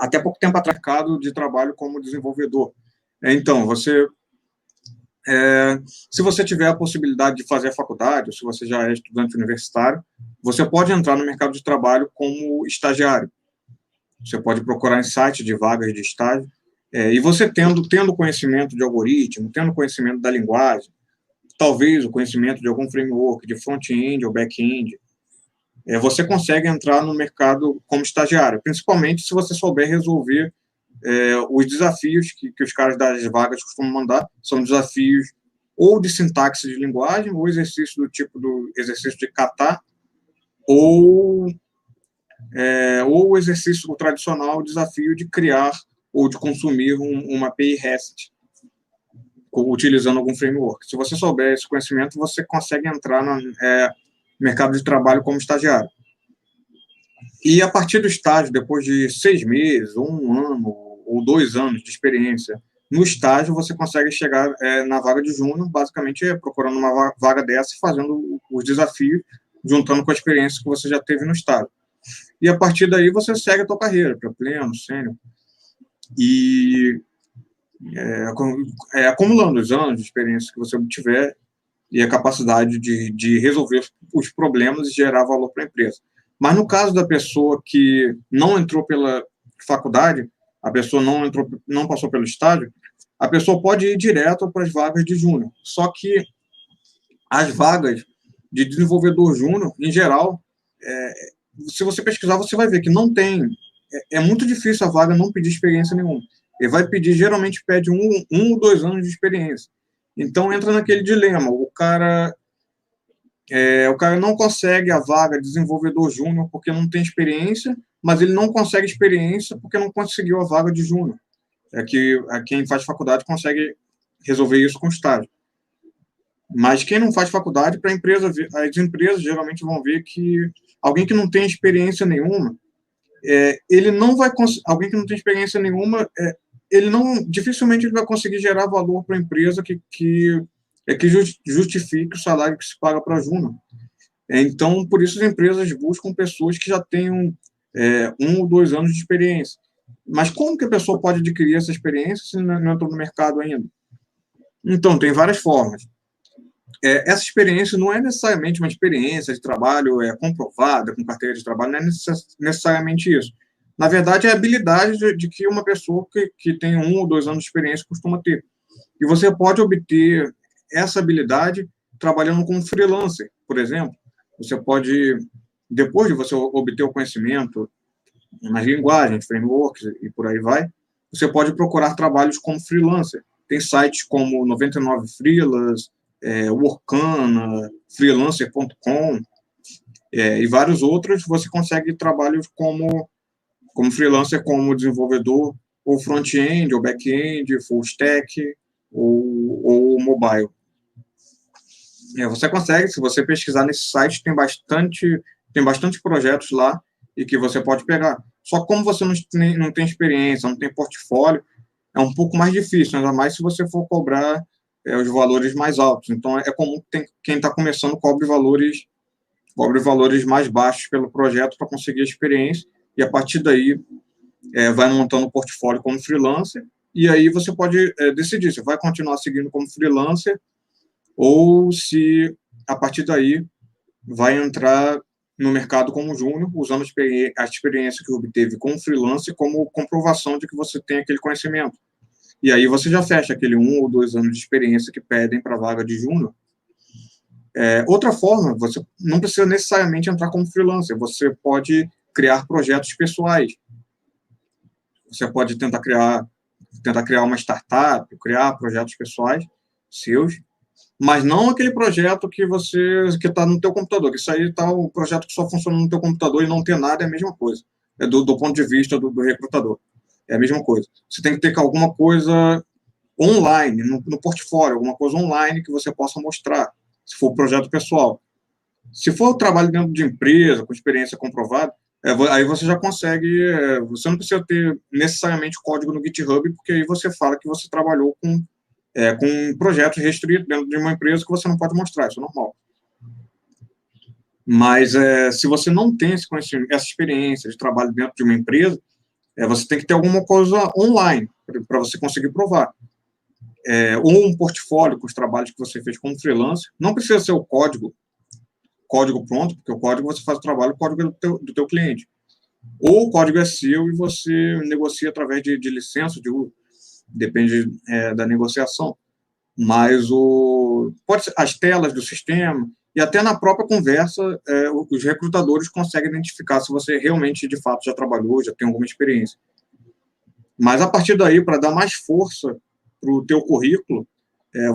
até pouco tempo atrás, mercado de trabalho como desenvolvedor. Então, se você tiver a possibilidade de fazer a faculdade, ou se você já é estudante universitário, você pode entrar no mercado de trabalho como estagiário. Você pode procurar em sites de vagas de estágio, e você tendo conhecimento de algoritmo, tendo conhecimento da linguagem, talvez o conhecimento de algum framework, de front-end ou back-end, você consegue entrar no mercado como estagiário, principalmente se você souber resolver os desafios que os caras das vagas costumam mandar, são desafios ou de sintaxe de linguagem, ou exercício do tipo do exercício de kata, ou o exercício o tradicional, o desafio de criar ou de consumir uma API REST, utilizando algum framework. Se você souber esse conhecimento, você consegue entrar no mercado de trabalho como estagiário. E a partir do estágio, depois de 6 meses, ou 1 ano, ou 2 anos de experiência no estágio, você consegue chegar na vaga de júnior, basicamente procurando uma vaga dessa e fazendo os desafios, juntando com a experiência que você já teve no estágio. E a partir daí você segue a tua carreira, para pleno, sênior, e acumulando os anos de experiência que você obtiver e a capacidade de resolver os problemas e gerar valor para a empresa. Mas no caso da pessoa que não entrou pela faculdade, a pessoa não passou pelo estágio, a pessoa pode ir direto para as vagas de júnior. Só que as vagas de desenvolvedor júnior, em geral, se você pesquisar, você vai ver que não tem... É muito difícil a vaga não pedir experiência nenhuma. Ele vai pedir, geralmente pede 1 ou 2 anos de experiência. Então, entra naquele dilema. O cara não consegue a vaga de desenvolvedor júnior porque não tem experiência, mas ele não consegue experiência porque não conseguiu a vaga de júnior. Quem faz faculdade consegue resolver isso com estágio. Mas quem não faz faculdade, para as empresas geralmente vão ver que alguém que não tem experiência nenhuma, alguém que não tem experiência nenhuma, dificilmente ele vai conseguir gerar valor para a empresa que justifique o salário que se paga para júnior. Então, por isso as empresas buscam pessoas que já tenham 1 ou 2 anos de experiência. Mas como que a pessoa pode adquirir essa experiência se não entrou no mercado ainda? Então, tem várias formas. Essa experiência não é necessariamente uma experiência de trabalho comprovada, com carteira de trabalho, não é necessariamente isso. Na verdade, é a habilidade de que uma pessoa que tem 1 ou 2 anos de experiência costuma ter. E você pode obter essa habilidade trabalhando como freelancer, por exemplo. Você pode, depois de você obter o conhecimento nas linguagens, frameworks e por aí vai, você pode procurar trabalhos como freelancer. Tem sites como 99 Freelance, Workana, freelancer.com e vários outros. Você consegue trabalhos como freelancer, como desenvolvedor, ou front-end, ou back-end, full stack, ou mobile. Você consegue, se você pesquisar nesse site, tem bastante projetos lá e que você pode pegar. Só que como você não tem experiência, não tem portfólio, é um pouco mais difícil, ainda mais se você for cobrar os valores mais altos. Então, é comum que quem está começando cobre valores mais baixos pelo projeto para conseguir a experiência, e a partir daí vai montando o portfólio como freelancer, e aí você pode decidir se vai continuar seguindo como freelancer ou se, a partir daí, vai entrar no mercado como júnior, usando a experiência que obteve como freelancer como comprovação de que você tem aquele conhecimento. E aí você já fecha aquele 1 ou 2 anos de experiência que pedem para a vaga de júnior. Outra forma, você não precisa necessariamente entrar como freelancer, você pode criar projetos pessoais. Você pode tentar criar uma startup, criar projetos pessoais seus, mas não aquele projeto que está no teu computador, que isso aí está o projeto que só funciona no teu computador e não tem nada, é a mesma coisa. Do ponto de vista do recrutador. É a mesma coisa. Você tem que ter alguma coisa online, no portfólio, alguma coisa online que você possa mostrar, se for projeto pessoal. Se for trabalho dentro de empresa, com experiência comprovada, aí você já consegue, você não precisa ter necessariamente código no GitHub, porque aí você fala que você trabalhou com projetos restritos dentro de uma empresa que você não pode mostrar, isso é normal. Mas se você não tem esse conhecimento, essa experiência de trabalho dentro de uma empresa, você tem que ter alguma coisa online para você conseguir provar. Ou um portfólio com os trabalhos que você fez como freelancer. Não precisa ser o código pronto, porque o código você faz o trabalho, o código é do teu cliente. Ou o código é seu e você negocia através de licença de uso. Depende da negociação. Mas pode ser as telas do sistema, e até na própria conversa, os recrutadores conseguem identificar se você realmente, de fato, já trabalhou, já tem alguma experiência. Mas, a partir daí, para dar mais força para o teu currículo,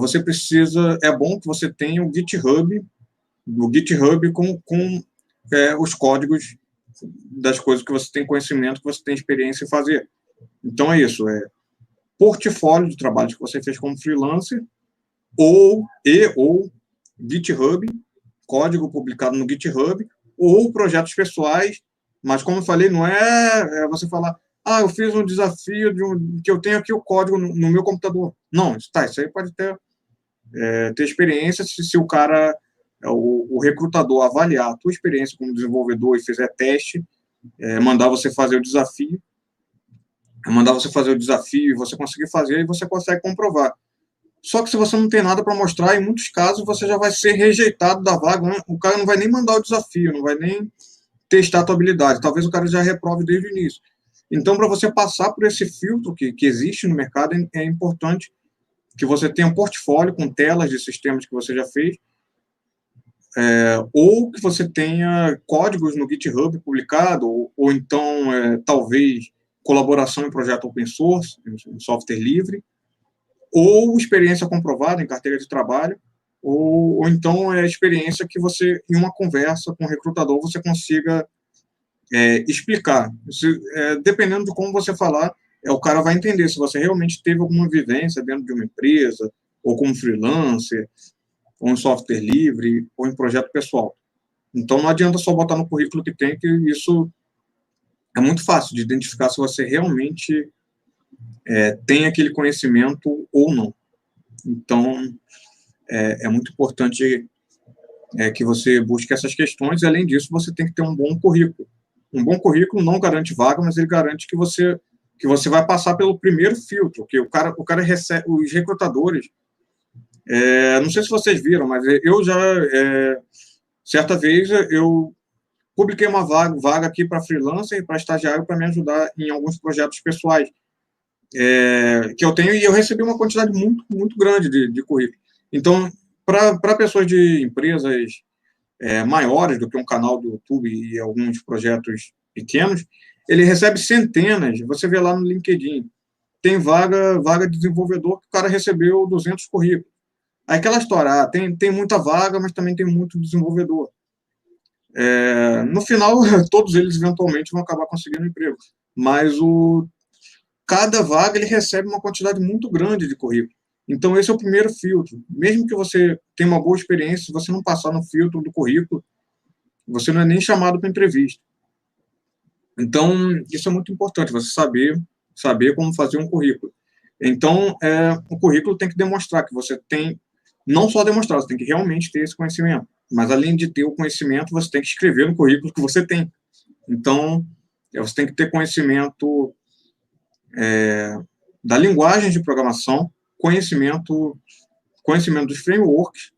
você precisa... É bom que você tenha o GitHub com os códigos das coisas que você tem conhecimento, que você tem experiência em fazer. Então, é isso. Portfólio de trabalhos que você fez como freelancer, ou GitHub, código publicado no GitHub, ou projetos pessoais, mas, como eu falei, não é você falar, eu fiz um desafio que eu tenho aqui o código no meu computador. Não, isso aí pode ter experiência se o cara, o recrutador, avaliar a tua experiência como desenvolvedor e fizer teste, mandar você fazer o desafio, e você conseguir fazer, e você consegue comprovar. Só que se você não tem nada para mostrar, em muitos casos você já vai ser rejeitado da vaga, o cara não vai nem mandar o desafio, não vai nem testar a tua habilidade, talvez o cara já reprove desde o início. Então, para você passar por esse filtro que existe no mercado, é importante que você tenha um portfólio com telas de sistemas que você já fez, ou que você tenha códigos no GitHub publicado, ou então, talvez, colaboração em projeto open source, em software livre, ou experiência comprovada em carteira de trabalho, ou então experiência que você, em uma conversa com o recrutador, você consiga explicar. Dependendo de como você falar, o cara vai entender se você realmente teve alguma vivência dentro de uma empresa, ou como freelancer, ou em software livre, ou em projeto pessoal. Então, não adianta só botar no currículo que tem, que isso é muito fácil de identificar se você realmente tem aquele conhecimento ou não. Então, é muito importante que você busque essas questões, e, além disso, você tem que ter um bom currículo. Um bom currículo não garante vaga, mas ele garante que você vai passar pelo primeiro filtro, que o cara recebe, os recrutadores, não sei se vocês viram, mas eu já, certa vez, eu publiquei uma vaga aqui para freelancer e para estagiário para me ajudar em alguns projetos pessoais que eu tenho, e eu recebi uma quantidade muito, muito grande de currículo. Então, para pessoas de empresas maiores do que um canal do YouTube e alguns projetos pequenos, ele recebe centenas. Você vê lá no LinkedIn, tem vaga de desenvolvedor que o cara recebeu 200 currículos. Aí aquela história, tem muita vaga, mas também tem muito desenvolvedor. No final, todos eles eventualmente vão acabar conseguindo emprego, mas cada vaga ele recebe uma quantidade muito grande de currículo. Então, esse é o primeiro filtro. Mesmo que você tenha uma boa experiência, se você não passar no filtro do currículo, você não é nem chamado para entrevista. Então, isso é muito importante, você saber como fazer um currículo. Então, o currículo tem que demonstrar que você tem, não só demonstrar, você tem que realmente ter esse conhecimento, mas, além de ter o conhecimento, você tem que escrever no currículo que você tem. Então, você tem que ter conhecimento da linguagem de programação, conhecimento dos frameworks,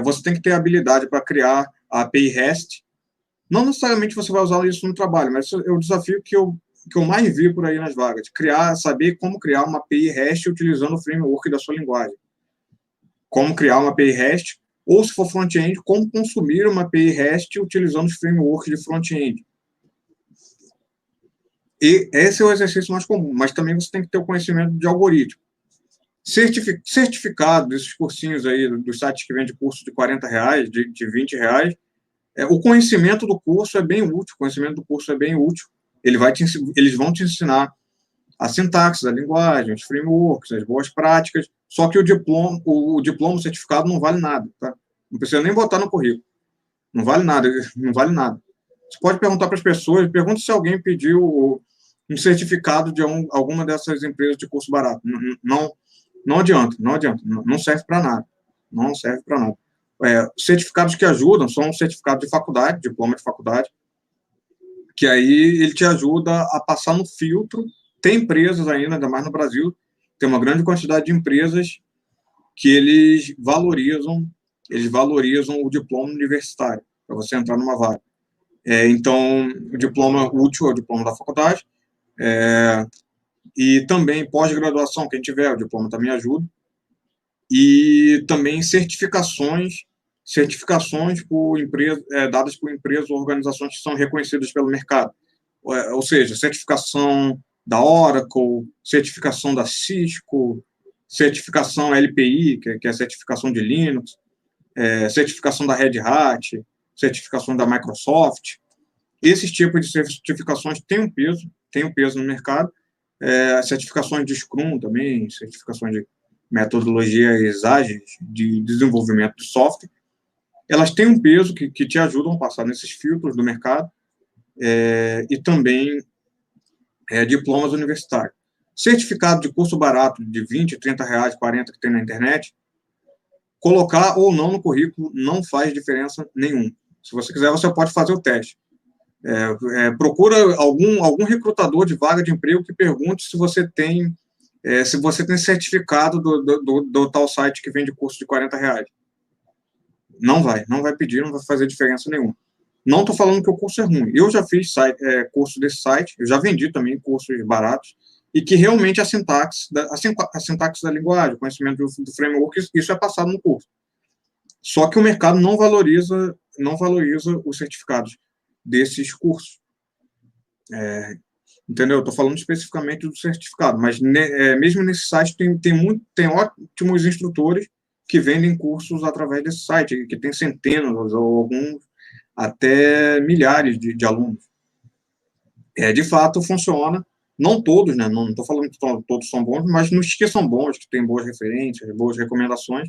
você tem que ter habilidade para criar a API REST. Não necessariamente você vai usar isso no trabalho, mas é o desafio que eu mais vi por aí nas vagas, saber como criar uma API REST utilizando o framework da sua linguagem. Como criar uma API REST, ou, se for front-end, como consumir uma API REST utilizando os frameworks de front-end. E esse é o exercício mais comum, mas também você tem que ter o conhecimento de algoritmo. Certificado desses cursinhos aí, dos sites que vendem curso de R$40, de R$20, o conhecimento do curso é bem útil, eles vão te ensinar a sintaxe da linguagem, os frameworks, as boas práticas, só que o diploma, o certificado não vale nada, tá? Não precisa nem botar no currículo. Não vale nada. Você pode perguntar para as pessoas, pergunta se alguém pediu um certificado de alguma dessas empresas de curso barato. Não adianta, não serve para nada. Não serve para nada. Certificados que ajudam são certificados de faculdade, diploma de faculdade, que aí ele te ajuda a passar no filtro. Tem empresas ainda mais no Brasil, tem uma grande quantidade de empresas que eles valorizam o diploma universitário para você entrar numa vaga. Então, o diploma útil é o diploma da faculdade, e também pós-graduação, quem tiver, o diploma também ajuda, e também certificações por empresa, dadas por empresas ou organizações que são reconhecidas pelo mercado. Ou seja, certificação da Oracle, certificação da Cisco, certificação LPI, que é a certificação de Linux, certificação da Red Hat, certificação da Microsoft. Esses tipos de certificações têm um peso no mercado. Certificações de Scrum também, certificações de metodologias ágeis de desenvolvimento de software. Elas têm um peso que te ajudam a passar nesses filtros do mercado, e também diplomas universitários. Certificado de curso barato de R$20, R$30, R$40 que tem na internet, colocar ou não no currículo não faz diferença nenhuma. Se você quiser, você pode fazer o teste. Procura algum recrutador de vaga de emprego que pergunte se você tem certificado do tal site que vende curso de R$40. Não vai pedir, não vai fazer diferença nenhuma. Não estou falando que o curso é ruim. Eu já fiz curso desse site, eu já vendi também cursos baratos, e que realmente a sintaxe da linguagem, o conhecimento do framework, isso é passado no curso. Só que o mercado não valoriza os certificados desses cursos. Entendeu? Estou falando especificamente do certificado, mas mesmo nesse site tem ótimos instrutores que vendem cursos através desse site, que tem centenas ou alguns até milhares de alunos. De fato, funciona. Não todos, né? Não estou falando que todos são bons, mas nos que são bons, que têm boas referências, boas recomendações,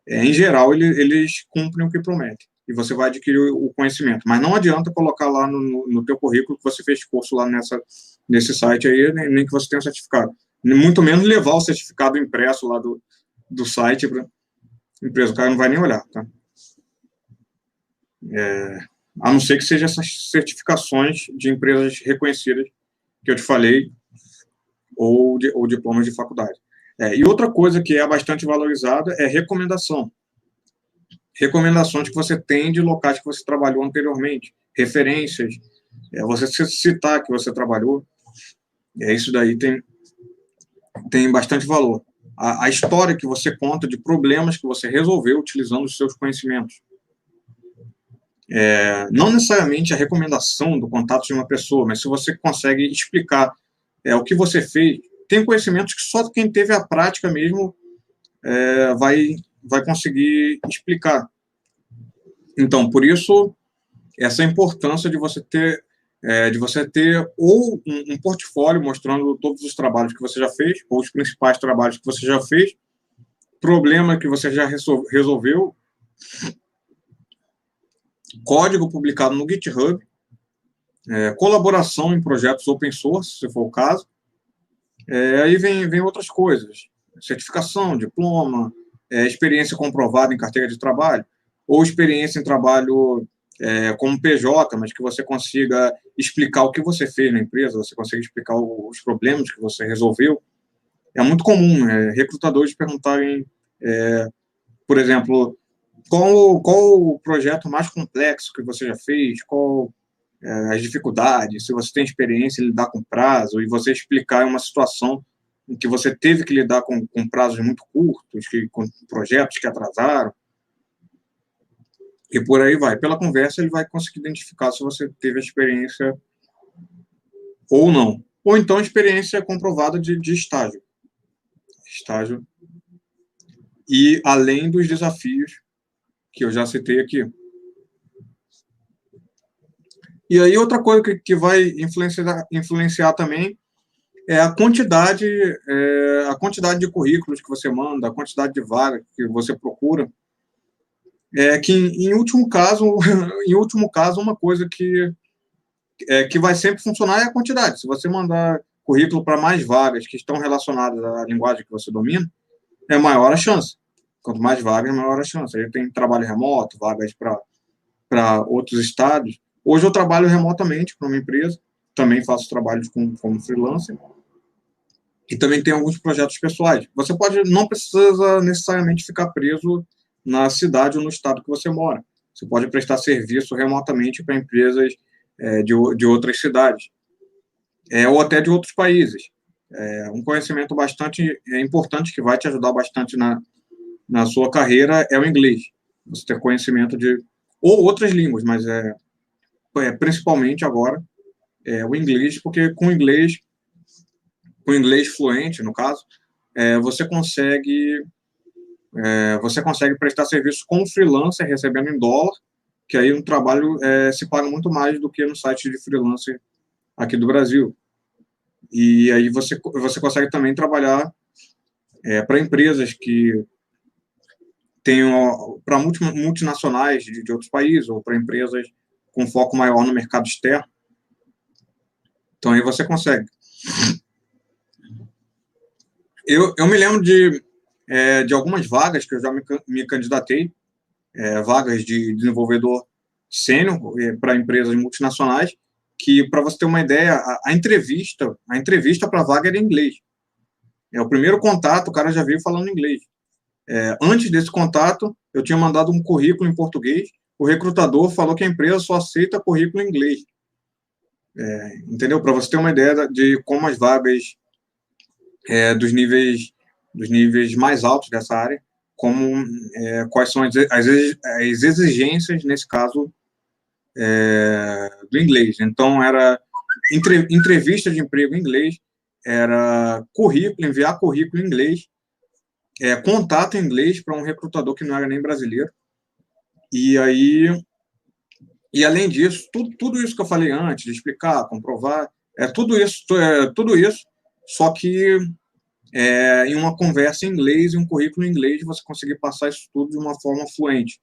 em geral, eles cumprem o que prometem. E você vai adquirir o conhecimento. Mas não adianta colocar lá no teu currículo que você fez curso lá nesse site aí, nem que você tenha um certificado. Muito menos levar o certificado impresso lá do site para a empresa. O cara não vai nem olhar, tá? A não ser que sejam essas certificações de empresas reconhecidas que eu te falei, ou diplomas de faculdade. E outra coisa que é bastante valorizada é recomendação. Recomendações que você tem de locais que você trabalhou anteriormente, referências, você citar que você trabalhou, isso daí tem bastante valor. A história que você conta de problemas que você resolveu utilizando os seus conhecimentos. Não necessariamente a recomendação do contato de uma pessoa, mas se você consegue explicar o que você fez, tem conhecimentos que só quem teve a prática mesmo vai conseguir explicar. Então, por isso, essa importância de você ter ou um portfólio mostrando todos os trabalhos que você já fez, ou os principais trabalhos que você já fez, problema que você já resolveu, código publicado no GitHub, colaboração em projetos open source, se for o caso. Aí vem outras coisas, certificação, diploma, experiência comprovada em carteira de trabalho, ou experiência em trabalho como PJ, mas que você consiga explicar o que você fez na empresa, você consiga explicar os problemas que você resolveu. É muito comum recrutadores perguntarem, por exemplo, qual o projeto mais complexo que você já fez, qual as dificuldades, se você tem experiência em lidar com prazo, e você explicar uma situação em que você teve que lidar com prazos muito curtos, com projetos que atrasaram, e por aí vai. Pela conversa, ele vai conseguir identificar se você teve a experiência ou não. Ou então, experiência comprovada de estágio. Estágio. E além dos desafios que eu já citei aqui. E aí, outra coisa que vai influenciar também é a quantidade de currículos que você manda, a quantidade de vagas que você procura. Que, em último caso, uma coisa que vai sempre funcionar é a quantidade. Se você mandar currículo para mais vagas que estão relacionadas à linguagem que você domina, é maior a chance. Quanto mais vagas, maior a chance. Aí tem trabalho remoto, vagas para outros estados, Hoje eu trabalho remotamente para uma empresa, também faço trabalhos como freelancer, e também tem alguns projetos pessoais. Você não precisa necessariamente ficar preso na cidade ou no estado que você mora. Você pode prestar serviço remotamente para empresas de outras cidades, ou até de outros países. Um conhecimento bastante importante que vai te ajudar bastante na sua carreira é o inglês. Você ter conhecimento ou outras línguas, mas principalmente agora o inglês, porque com o inglês fluente, no caso, você consegue prestar serviço como freelancer, recebendo em dólar, que aí um trabalho se paga muito mais do que no site de freelancer aqui do Brasil. E aí você consegue também trabalhar para empresas que tenham, para multinacionais de outros países, ou para empresas com foco maior no mercado externo. Então aí você consegue. Eu me lembro de algumas vagas que eu já me candidatei, vagas de desenvolvedor sênior para empresas multinacionais, que, para você ter uma ideia, a entrevista para a vaga era em inglês. O primeiro contato, o cara já veio falando inglês. Antes desse contato, eu tinha mandado um currículo em português, o recrutador falou que a empresa só aceita currículo em inglês. Entendeu? Para você ter uma ideia de como as vagas dos níveis mais altos dessa área, quais são as exigências, nesse caso, do inglês. Então, era entrevista de emprego em inglês, era enviar currículo em inglês, contato em inglês para um recrutador que não era nem brasileiro. E além disso, tudo isso que eu falei antes, de explicar, comprovar, tudo isso, só que em uma conversa em inglês e um currículo em inglês, você conseguir passar isso tudo de uma forma fluente.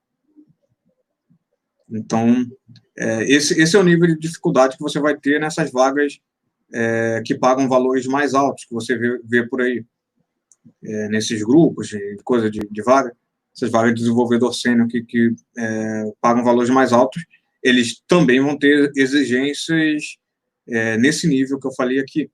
Então, esse é o nível de dificuldade que você vai ter nessas vagas que pagam valores mais altos, que você vê por aí, nesses grupos de coisa de vaga, essas vagas de desenvolvedor sênior que pagam valores mais altos, eles também vão ter exigências nesse nível que eu falei aqui.